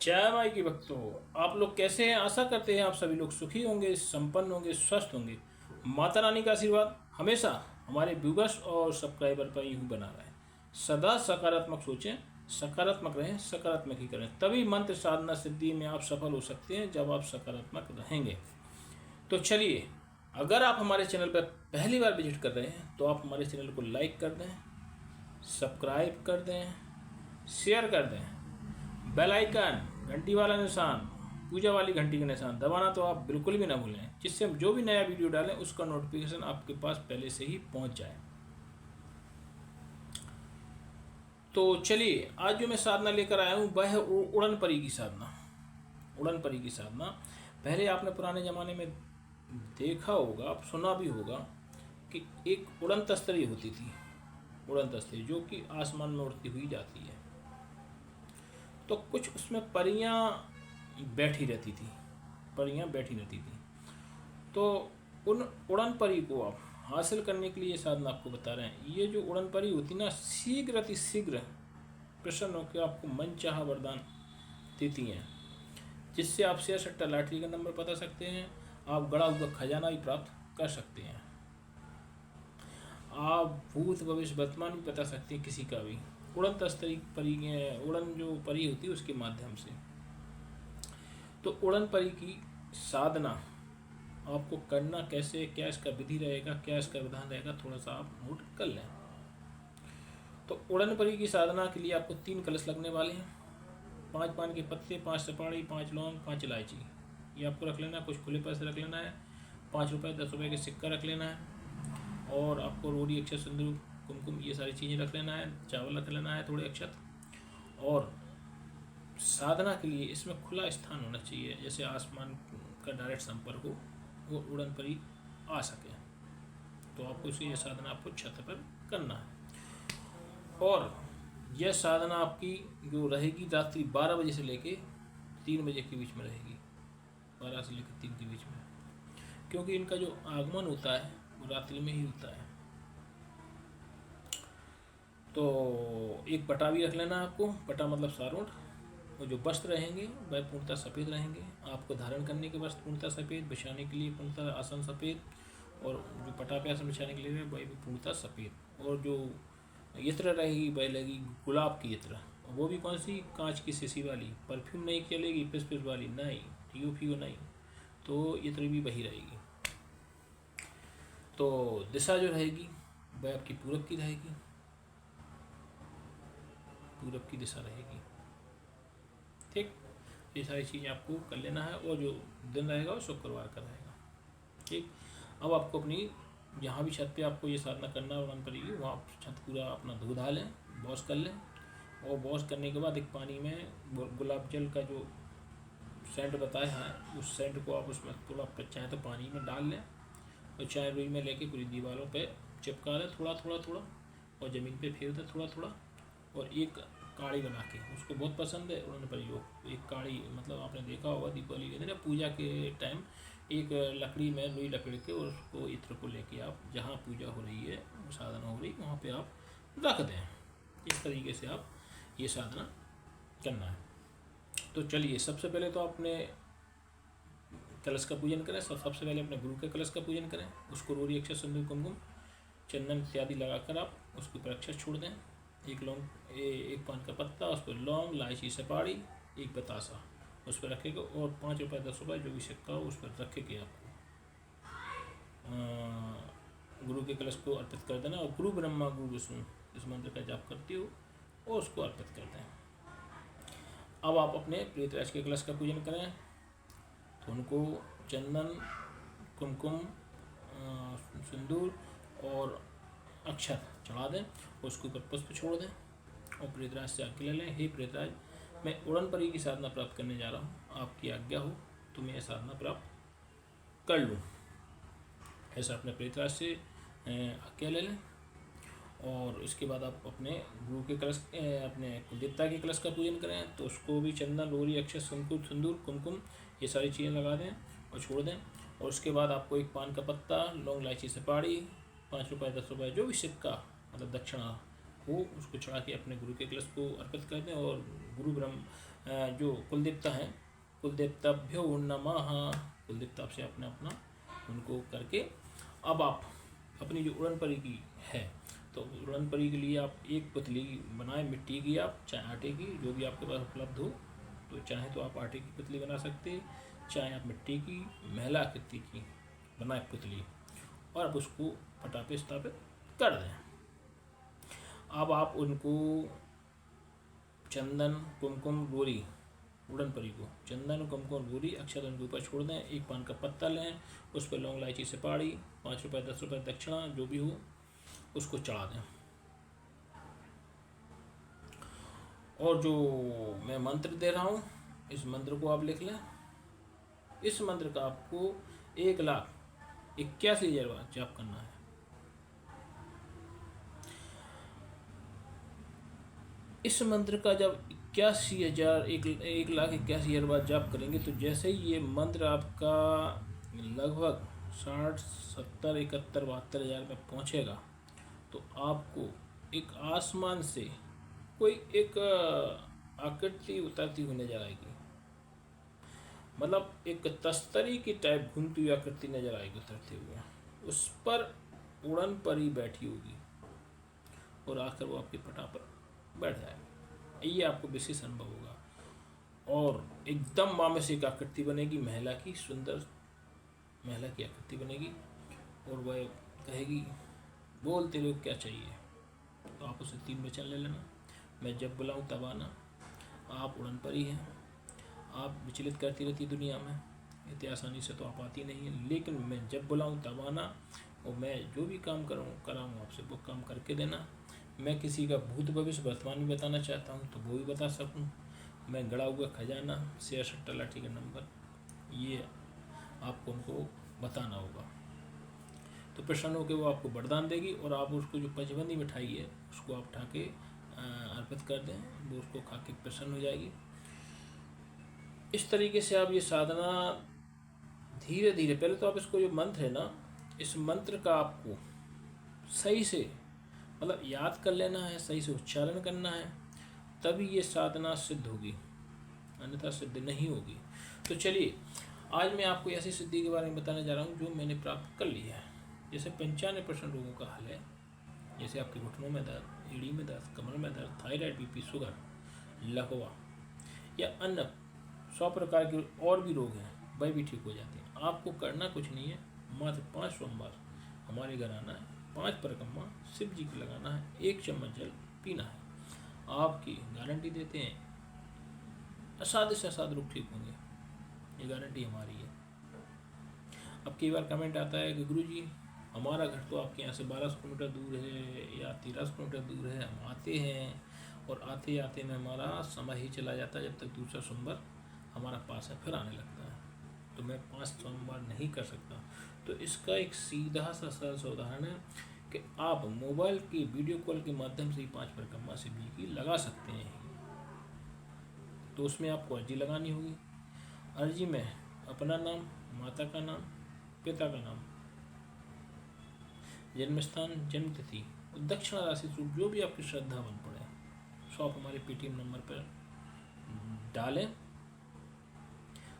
जय माई की भक्तों, आप लोग कैसे हैं? आशा करते हैं आप सभी लोग सुखी होंगे, संपन्न होंगे, स्वस्थ होंगे। माता रानी का आशीर्वाद हमेशा हमारे व्यूवर्स और सब्सक्राइबर पर यूं बना रहे। सदा सकारात्मक सोचें, सकारात्मक रहें, सकारात्मक ही करें, तभी मंत्र साधना सिद्धि में आप सफल हो सकते हैं जब आप सकारात्मक रहेंगे। तो चलिए, अगर आप हमारे चैनल पर पहली बार विजिट कर रहे हैं तो आप हमारे चैनल को लाइक कर दें, सब्सक्राइब कर दें, शेयर कर दें, बेल आइकन, घंटी वाला निशान, पूजा वाली घंटी का निशान दबाना तो आप बिल्कुल भी ना भूलें, जिससे हम जो भी नया वीडियो डालें उसका नोटिफिकेशन आपके पास पहले से ही पहुंच जाए। तो चलिए, आज जो मैं साधना लेकर आया हूँ वह है उड़न परी की साधना। उड़न परी की साधना पहले आपने पुराने ज़माने में देखा होगा, सुना भी होगा कि एक उड़न तस्तरी होती थी। उड़न तस्तरी जो कि आसमान में उड़ती हुई जाती है, तो कुछ उसमें परियां बैठी रहती थी। परियां बैठी रहती थी। तो उन उड़न परी को आप हासिल करने के लिए ये साधना आपको बता रहे हैं। ये जो उड़न परी होती ना, शीघ्र अति शीघ्र प्रसन्न होकर आपको मन चाहा वरदान देती हैं, जिससे आप शेयर सट्टा लॉटरी का नंबर बता सकते हैं, आप गड़ा हुआ खजाना भी प्राप्त कर सकते हैं, आप भूत भविष्य वर्तमान भी बता सकते हैं किसी का भी। उड़न तस्तरी परी, उड़न जो परी होती है उसके माध्यम से। तो उड़न परी की साधना आपको करना कैसे, क्या इसका विधि रहेगा, क्या इसका विधान रहेगा, थोड़ा सा आप नोट कर लें। तो उड़न परी की साधना के लिए आपको 3 कलश लगने वाले हैं। 5 पान के पत्ते, 5 सुपारी, 5 लौंग, 5 इलायची, ये आपको रख लेना है। कुछ खुले पैसे रख लेना है, 5 रुपये 10 रुपये के सिक्का रख लेना है, और आपको रोड़ी, अक्षत, सिंदूर, कुमकुम, ये सारी चीज़ें रख लेना है। चावल रख लेना है, थोड़े अक्षत। और साधना के लिए इसमें खुला स्थान होना चाहिए, जैसे आसमान का डायरेक्ट संपर्क हो, वो उड़न परी आ सके। तो आपको ये साधना आपको छत पर करना है। और यह साधना आपकी जो रहेगी रात्रि 12 बजे से लेके 3 बजे के बीच में रहेगी। 12 से लेकर 3 के बीच में, क्योंकि इनका जो आगमन होता है वो रात्रि में ही होता है। तो एक पटा भी रख लेना आपको। पटा मतलब सारोट। वो जो वस्त्र रहेंगे वह पूर्णतः सफ़ेद रहेंगे। आपको धारण करने के वस्त्र पूर्णतः सफ़ेद, बिछाने के लिए पूर्णतः आसन सफ़ेद, और जो पटा पे आसन बिछाने के लिए वह भी पूर्णतः सफ़ेद। और जो इत्र रहेगी वह लगेगी गुलाब की इत्र। वो भी कौन सी? कांच की शीशी वाली। परफ्यूम नहीं चलेगी, पिस वाली नहीं, टीओ नहीं, तो इत्र भी वही रहेगी। तो दिशा जो रहेगी वह आपकी पूरब की रहेगी, पूरब की दिशा रहेगी। ठीक, ये सारी चीज़ें आपको कर लेना है। और जो दिन रहेगा वो शुक्रवार का रहेगा। ठीक, अब आपको अपनी जहाँ भी छत पे आपको ये साधना करना है उड़न परी, वहाँ आप छत पूरा अपना धो धा लें, वॉश कर लें। और वॉश करने के बाद एक पानी में गुलाब जल का जो सेंट बताया है उस सेंट को आप उसमें थोड़ा चाहे तो पानी में डाल लें, और चाहे रुई में लेके पूरी दीवारों पे चिपका दें थोड़ा थोड़ा थोड़ा, और ज़मीन पे फेर दें थोड़ा थोड़ा। और एक काढ़ी बना के, उसको बहुत पसंद है उड़न परी को, एक काढ़ी, मतलब आपने देखा होगा दीपावली के दिन पूजा के टाइम एक लकड़ी में, रुई लकड़ी के, और उसको इत्र को लेके आप जहाँ पूजा हो रही है, साधना हो रही, वहाँ पे आप रख दें। इस तरीके से आप ये साधना करना है। तो चलिए, सबसे पहले तो आपने कलश का पूजन करें। सबसे पहले अपने गुरु के कलश का पूजन करें। उसको रोरी, अक्षत, सिंदूर, कुमकुम, चंदन इत्यादि लगाकर आप उसके ऊपर अक्षत छोड़ दें। एक लौंग, एक पान का पत्ता, उस पर लौंग, इलायची, सुपारी, एक बतासा उस पर रखेगा, और 5 रुपये 10 रुपये जो भी सिक्का हो उस पर रखे के आपको गुरु के कलश को अर्पित कर देना। और गुरु ब्रह्मा गुरु विष्णु इस मंत्र का जाप करते हो और उसको अर्पित कर दें। अब आप अपने प्रेतराज के कलश का पूजन करें। तो उनको चंदन, कुमकुम, सिंदूर और अक्षत चढ़ा दें, उसके ऊपर पुष्प छोड़ दें, और प्रेतराज से आज्ञा ले लें, हे प्रेतराज, मैं उड़न परी की साधना प्राप्त करने जा रहा हूँ, आपकी आज्ञा हो तो मैं यह साधना प्राप्त कर लूँ। ऐसा अपने प्रेतराज से आज्ञा ले लें। और इसके बाद आप अपने गुरु के कलश, अपने देवता के कलश का पूजन करें। तो उसको भी चंदन, रोरी, अक्षत, सिंदूर, कुमकुम, ये सारी चीज़ें लगा दें और छोड़ दें। और उसके बाद आपको एक पान का पत्ता, लौंग, इलायची, सुपारी, 5 रुपये 10 रुपये जो भी सिक्का मतलब दक्षिणा हो उसको चढ़ा के अपने गुरु के कलश को अर्पित कर दें। और जो कुल देवता हैं, कुल देवताभ्यो नमः, कुल देवता से अपना अपना उनको करके अब आप अपनी जो उड़न परी की है, तो उड़न परी के लिए आप एक पुतली बनाए मिट्टी की, आप चाहे आटे की, जो भी आपके पास उपलब्ध हो। तो चाहे तो आप आटे की पुतली बना सकते, चाहे आप मिट्टी की महिला आकृति की बनाए पुतली, और आप उसको पटापे स्थापित कर दें। अब आप उनको चंदन कुमकुम रोरी, उड़न परी को चंदन कुमकुम रोरी अक्षत उनके ऊपर छोड़ दें। एक पान का पत्ता लें, उस पर लौंग इलायची सुपारी, 5 रुपये 10 रुपये दक्षिणा जो भी हो उसको चढ़ा दें। और जो मैं मंत्र दे रहा हूँ, इस मंत्र को आप लिख लें। इस मंत्र का आपको 1,81,000 बार जाप करना है। इस मंत्र का जब 1,81,000 बार जाप करेंगे, तो जैसे ही ये मंत्र आपका लगभग 60, 70, 71, 72 हज़ार में पहुँचेगा, तो आपको एक आसमान से कोई एक आकृति उतरती हुई नजर आएगी। मतलब एक तस्तरी की टाइप घूमती हुई आकृति नजर आएगी उतरते हुए, उस पर उड़न परी बैठी होगी और आकर वो आपके पटा पर बैठ जाएगा। ये आपको विशेष अनुभव होगा। और एकदम माँ में से एक आकृति बनेगी, महिला की, सुंदर महिला की आकृति बनेगी, और वह कहेगी बोल तेरे को क्या चाहिए। तो आप उसे 3 वचन ले लेना। मैं जब बुलाऊं तब आना, आप उड़न परी हैं, आप विचलित करती रहती दुनिया में, इतनी आसानी से तो आप आती नहीं है, लेकिन मैं जब बुलाऊं तब आना, और मैं जो भी काम कराऊँ आपसे वो काम करके देना। मैं किसी का भूत भविष्य वर्तमान भी बताना चाहता हूँ तो वो भी बता सकूँ। मैं गड़ा हुआ खजाना, शेयर सट्टा लाठी का नंबर, ये आपको उनको बताना होगा। तो प्रसन्न होकर वो आपको वरदान देगी, और आप उसको जो पंचबंदी मिठाई है उसको आप उठा के अर्पित कर दें, वो उसको खा के प्रसन्न हो जाएगी। इस तरीके से आप ये साधना धीरे धीरे, पहले तो आप इसको जो मंत्र है ना, इस मंत्र का आपको सही से मतलब याद कर लेना है, सही से उच्चारण करना है, तभी ये साधना सिद्ध होगी, अन्यथा सिद्ध नहीं होगी। तो चलिए आज मैं आपको ऐसी सिद्धि के बारे में बताने जा रहा हूँ जो मैंने प्राप्त कर ली है। जैसे 95% लोगों का हल है, जैसे आपके घुटनों में दर्द, एड़ी में दर्द, कमर में दर्द, थायराइड, बीपी, शुगर, लकवा या अन्य 100 प्रकार के और भी रोग हैं, वह भी ठीक हो जाते हैं। आपको करना कुछ नहीं है, मात्र 5 सोमवार हमारे घर आना है, 5 परिक्रमा शिव जी की लगाना है, 1 चम्मच जल पीना है। आपकी गारंटी देते हैं असाध्य से असाध्य रोग ठीक होंगे, ये गारंटी हमारी है। अब कई बार कमेंट आता है कि गुरुजी हमारा घर तो आपके यहाँ से 1200 किलोमीटर दूर है या 1300 किलोमीटर दूर है, हम आते हैं और आते आते में हमारा समय ही चला जाता है, जब तक दूसरा सोमवार हमारा पास है, फिर आने लगता है, तो मैं 5 सोमवार नहीं कर सकता। तो इसका एक सीधा सा सरल सा उदाहरण है कि आप मोबाइल की वीडियो कॉल के माध्यम से ही 5 परिक्रमा शिव जी की लगा सकते हैं। तो उसमें आपको अर्जी लगानी होगी। अर्जी में अपना नाम, माता का नाम, पिता का नाम, जन्म स्थान, जन्म तिथि, दक्षिणा राशि सूट जो भी आपकी श्रद्धा बन पड़े, सब हमारे पेटीएम नंबर पर डालें।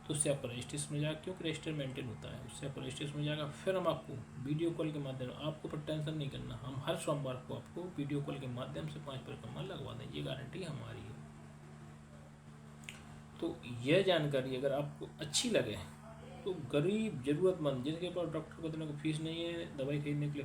तो उससे आपको रजिस्ट्रेशन में जाएगा, क्योंकि रजिस्टर मेंटेन होता है, उससे आपको रजिस्ट्रेशन में जाएगा। फिर हम आपको वीडियो कॉल के माध्यम, आपको पर टेंशन नहीं करना, हम हर सोमवार को आपको वीडियो कॉल के माध्यम से 5 परिक्रमा लगवा दें, ये गारंटी हमारी है। तो यह जानकारी अगर आपको अच्छी लगे तो गरीब जरूरतमंद जिनके पास डॉक्टर को देने को फीस नहीं है, दवाई खरीदने के लिए